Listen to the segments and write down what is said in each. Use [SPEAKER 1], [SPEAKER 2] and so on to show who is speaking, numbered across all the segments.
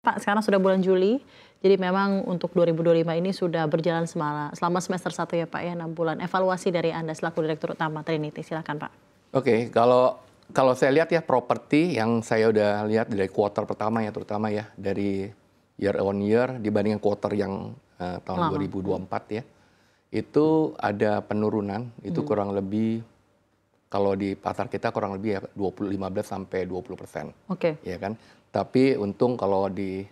[SPEAKER 1] Pak, sekarang sudah bulan Juli, jadi memang untuk 2025 ini sudah berjalan selama semester 1 ya Pak ya, 6 bulan. Evaluasi dari Anda selaku Direktur Utama Trinity, silakan Pak.
[SPEAKER 2] Oke, kalau saya lihat ya properti yang saya udah lihat dari kuartal pertama ya terutama ya dari year on year dibandingkan kuartal yang tahun 2024 ya, itu ada penurunan itu kurang lebih kalau di pasar kita kurang lebih ya 15 sampai 20%.
[SPEAKER 1] Oke.
[SPEAKER 2] Ya kan. Tapi untung kalau di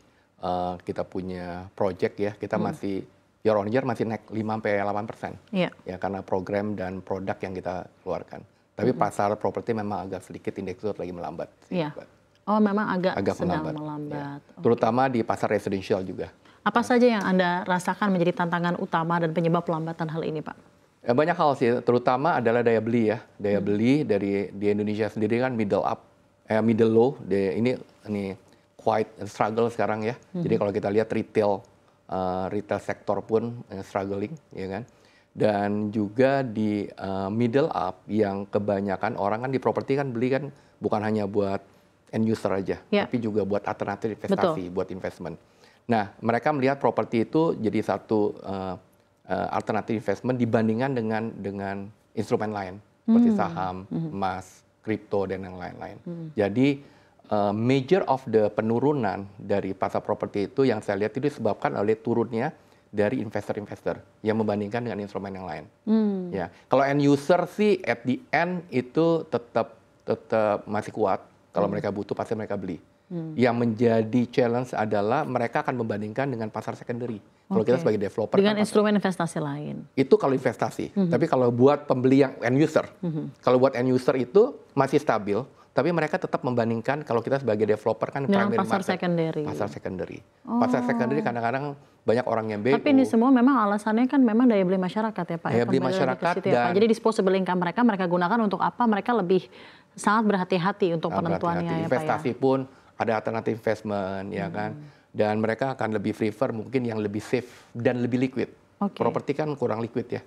[SPEAKER 2] kita punya project ya, kita masih year on year masih naik 5 sampai 8%.
[SPEAKER 1] Iya.
[SPEAKER 2] Ya karena program dan produk yang kita keluarkan. Tapi pasar properti memang agak sedikit indeks itu lagi melambat.
[SPEAKER 1] Iya. Oh, memang agak sedang
[SPEAKER 2] melambat.
[SPEAKER 1] melambat.
[SPEAKER 2] Ya. Terutama di pasar residensial juga.
[SPEAKER 1] Apa saja yang Anda rasakan menjadi tantangan utama dan penyebab pelambatan hal ini, Pak?
[SPEAKER 2] Ya, banyak hal sih, terutama adalah daya beli ya. Daya beli di Indonesia sendiri kan middle low, ini quite struggle sekarang ya. Jadi kalau kita lihat retail sektor pun struggling, ya kan. Dan juga di middle up yang kebanyakan orang kan di properti kan beli kan bukan hanya buat end user aja, tapi juga buat alternatif investasi, buat investment. Nah, mereka melihat properti itu jadi satu alternatif investment dibandingkan dengan instrumen lain seperti saham, emas, kripto dan yang lain-lain. Jadi major of the penurunan dari pasar properti itu yang saya lihat itu disebabkan oleh turunnya dari investor-investor yang membandingkan dengan instrumen yang lain. Ya, kalau end user sih at the end itu tetap masih kuat. Kalau mereka butuh pasti mereka beli. Yang menjadi challenge adalah mereka akan membandingkan dengan pasar secondary. Kalau kita sebagai developer
[SPEAKER 1] dengan instrumen investasi lain.
[SPEAKER 2] Itu kalau investasi. Tapi kalau buat pembeli yang end user, kalau buat end user itu masih stabil. Tapi mereka tetap membandingkan kalau kita sebagai developer kan
[SPEAKER 1] dengan
[SPEAKER 2] primary
[SPEAKER 1] pasar
[SPEAKER 2] market,
[SPEAKER 1] secondary.
[SPEAKER 2] pasar secondary. Pasar secondary kadang-kadang banyak orang yang BU.
[SPEAKER 1] Tapi ini semua memang alasannya kan memang daya beli masyarakat ya Pak.
[SPEAKER 2] Daya beli masyarakat dan
[SPEAKER 1] jadi disposable income mereka gunakan untuk apa? Mereka lebih sangat berhati-hati untuk penentuannya ya Pak.
[SPEAKER 2] Investasi pun ada alternatif investment ya kan. Dan mereka akan lebih prefer mungkin yang lebih safe dan lebih liquid. Properti kan kurang liquid ya.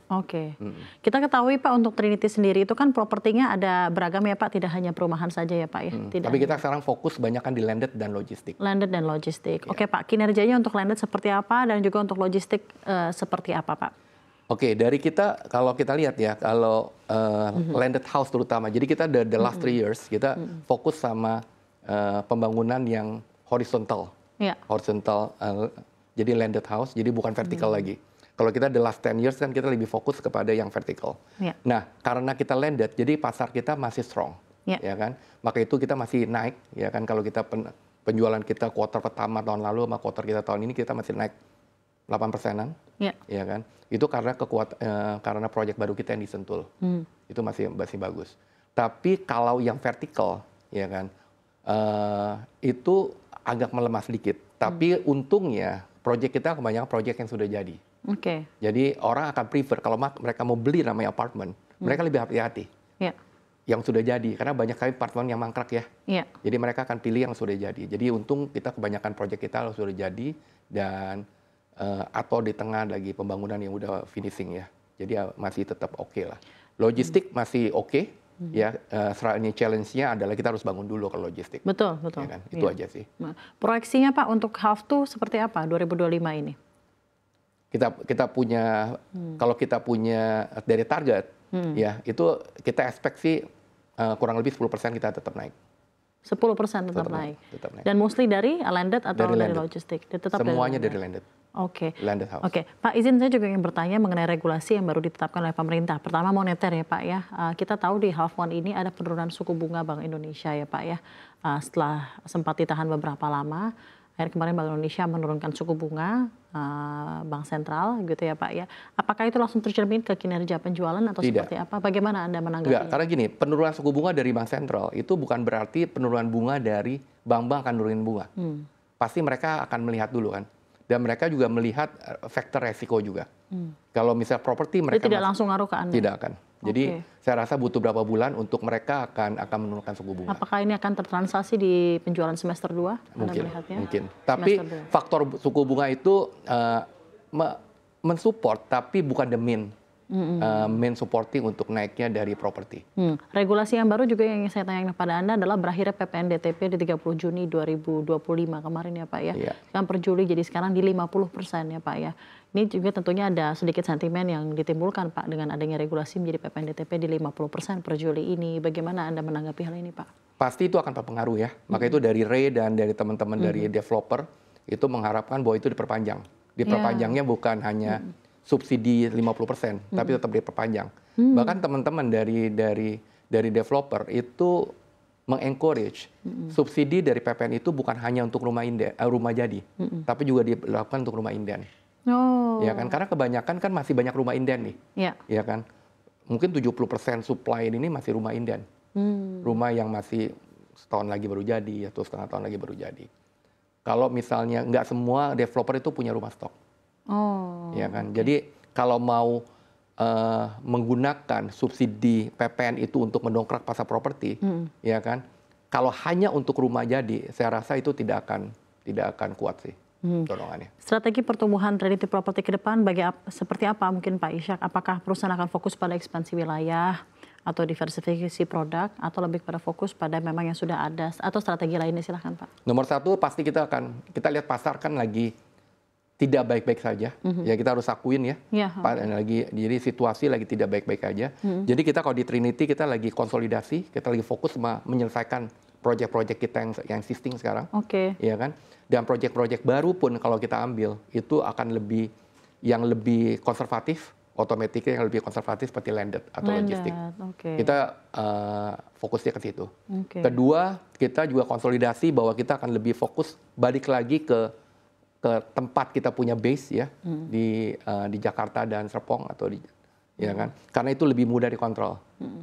[SPEAKER 1] Kita ketahui Pak untuk Trinity sendiri itu kan propertinya ada beragam ya Pak, tidak hanya perumahan saja ya Pak ya.
[SPEAKER 2] Tapi kita sekarang fokus banyak kan di landed dan logistik.
[SPEAKER 1] Landed dan logistik. Oke Pak, kinerjanya untuk landed seperti apa dan juga untuk logistik seperti apa Pak?
[SPEAKER 2] Oke, dari kita kalau kita lihat ya, kalau landed house terutama. Jadi kita the last 3 years kita fokus sama pembangunan yang horizontal. Horizontal jadi landed house, jadi bukan vertikal lagi. Kalau kita the last 10 years kan kita lebih fokus kepada yang vertikal. Nah, karena kita landed, jadi pasar kita masih strong, ya kan. Maka itu kita masih naik, ya kan. Kalau kita penjualan kita kuartal pertama tahun lalu sama kuartal kita tahun ini kita masih naik 8%-an, ya kan. Itu karena karena proyek baru kita yang disentul, itu masih bagus. Tapi kalau yang vertikal, ya kan, itu agak melemah sedikit. Tapi untungnya proyek kita kebanyakan proyek yang sudah jadi. Jadi orang akan prefer kalau mereka mau beli namanya apartemen, mereka lebih hati-hati. Yang sudah jadi, karena banyak kali apartemen yang mangkrak ya. Jadi mereka akan pilih yang sudah jadi. Jadi untung kita kebanyakan proyek kita sudah jadi dan atau di tengah lagi pembangunan yang udah finishing ya. Jadi masih tetap oke lah. Logistik masih oke. Ya, ini challenge-nya adalah kita harus bangun dulu ke logistik.
[SPEAKER 1] Betul.
[SPEAKER 2] Ya kan? Itu aja sih.
[SPEAKER 1] Proyeksinya Pak untuk half 2 seperti apa 2025 ini?
[SPEAKER 2] Kita punya kalau kita punya dari target ya itu kita expect sih kurang lebih 10% kita tetap naik.
[SPEAKER 1] 10% tetap naik. Dan mostly dari landed atau dari logistik?
[SPEAKER 2] Semuanya dari landed. Landed house.
[SPEAKER 1] Pak, izin saya juga ingin bertanya mengenai regulasi yang baru ditetapkan oleh pemerintah. Pertama moneter ya Pak ya. Kita tahu di half 1 ini ada penurunan suku bunga Bank Indonesia ya Pak ya. Setelah sempat ditahan beberapa lama, akhirnya kemarin Bank Indonesia menurunkan suku bunga Bank Sentral gitu ya Pak ya. Apakah itu langsung tercermin ke kinerja penjualan atau seperti apa? Bagaimana Anda menanggapinya?
[SPEAKER 2] Enggak, karena gini, penurunan suku bunga dari Bank Sentral itu bukan berarti penurunan bunga dari bank-bank akan nurunin bunga. Pasti mereka akan melihat dulu kan. Dan mereka juga melihat faktor resiko juga. Kalau misal properti mereka
[SPEAKER 1] tidak langsung ngaruh ke Anda?
[SPEAKER 2] Tidak akan. Jadi saya rasa butuh berapa bulan untuk mereka akan menurunkan suku bunga.
[SPEAKER 1] Apakah ini akan tertransaksi di penjualan semester 2?
[SPEAKER 2] Mungkin. Tapi faktor suku bunga itu mensupport tapi bukan the main. main supporting untuk naiknya dari properti.
[SPEAKER 1] Regulasi yang baru juga yang saya tanyakan kepada Anda adalah berakhirnya PPN DTP di 30 Juni 2025 kemarin ya Pak ya.
[SPEAKER 2] Iya.
[SPEAKER 1] Kan per Juli jadi sekarang di 50% ya Pak ya. Ini juga tentunya ada sedikit sentimen yang ditimbulkan Pak dengan adanya regulasi menjadi PPN DTP di 50% per Juli ini. Bagaimana Anda menanggapi hal ini Pak?
[SPEAKER 2] Pasti itu akan berpengaruh ya. Maka itu dari Ray dan dari teman-teman dari developer itu mengharapkan bahwa itu diperpanjang. Diperpanjangnya bukan hanya subsidi 50%, tapi tetap diperpanjang. Bahkan teman-teman dari developer itu mengencourage subsidi dari PPN itu bukan hanya untuk rumah jadi, tapi juga dilakukan untuk rumah inden.
[SPEAKER 1] Oh.
[SPEAKER 2] Ya kan, karena kebanyakan kan masih banyak rumah inden nih. Ya kan. Mungkin 70% supply ini masih rumah inden. Rumah yang masih setahun lagi baru jadi atau setengah tahun lagi baru jadi. Kalau misalnya nggak semua developer itu punya rumah stok.
[SPEAKER 1] Oh.
[SPEAKER 2] Ya kan. Jadi kalau mau menggunakan subsidi PPN itu untuk mendongkrak pasar properti, ya kan. Kalau hanya untuk rumah jadi, saya rasa itu tidak akan kuat sih dorongannya.
[SPEAKER 1] Strategi pertumbuhan related property ke depan seperti apa mungkin Pak Ishak? Apakah perusahaan akan fokus pada ekspansi wilayah atau diversifikasi produk atau lebih pada fokus pada memang yang sudah ada atau strategi lainnya, silahkan Pak.
[SPEAKER 2] Nomor satu pasti kita lihat pasar kan lagi tidak baik-baik saja. Ya kita harus akuin ya. Jadi situasi lagi tidak baik-baik aja. Jadi kita kalau di Trinity kita lagi konsolidasi, kita lagi fokus menyelesaikan proyek-proyek kita yang existing sekarang. Ya kan? Dan proyek-proyek baru pun kalau kita ambil itu akan lebih konservatif, otomatis yang lebih konservatif seperti landed atau logistik. Kita fokusnya ke situ. Kedua, kita juga konsolidasi bahwa kita akan lebih fokus balik lagi ke tempat kita punya base ya di Jakarta dan Serpong ya kan, karena itu lebih mudah dikontrol.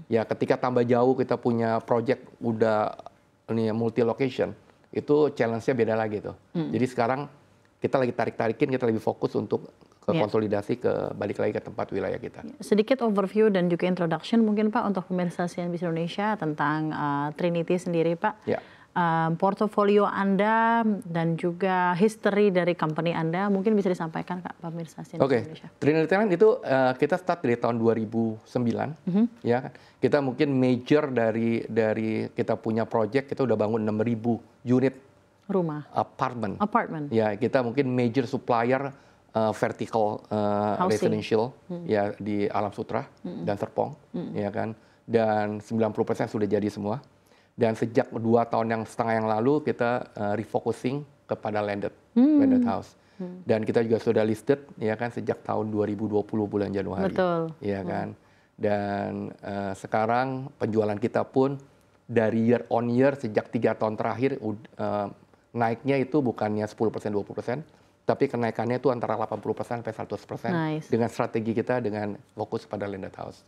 [SPEAKER 2] Ya ketika tambah jauh kita punya project udah multi location, itu challenge-nya beda lagi tuh. Jadi sekarang kita lagi tarikin, kita lebih fokus untuk konsolidasi balik lagi ke tempat wilayah kita.
[SPEAKER 1] Sedikit overview dan juga introduction mungkin Pak untuk pemirsa CNBC Indonesia tentang Trinity sendiri Pak. Portofolio Anda dan juga history dari company Anda mungkin bisa disampaikan Kak pemirsa CNBC Indonesia.
[SPEAKER 2] Trinity Land itu kita start dari tahun 2009 ya. Kita mungkin major dari kita punya project, kita udah bangun 6.000 unit
[SPEAKER 1] rumah
[SPEAKER 2] apartment.
[SPEAKER 1] Ya,
[SPEAKER 2] kita mungkin major supplier vertical residential ya di Alam Sutra dan Serpong ya kan. Dan 90% sudah jadi semua. Dan sejak 2 tahun yang lalu kita refocusing kepada landed house. Dan kita juga sudah listed ya kan sejak tahun 2020 bulan Januari. Ya kan. Dan sekarang penjualan kita pun dari year on year sejak 3 tahun terakhir naiknya itu bukannya 10% 20%, tapi kenaikannya itu antara 80% sampai 100% dengan strategi kita dengan fokus pada landed house.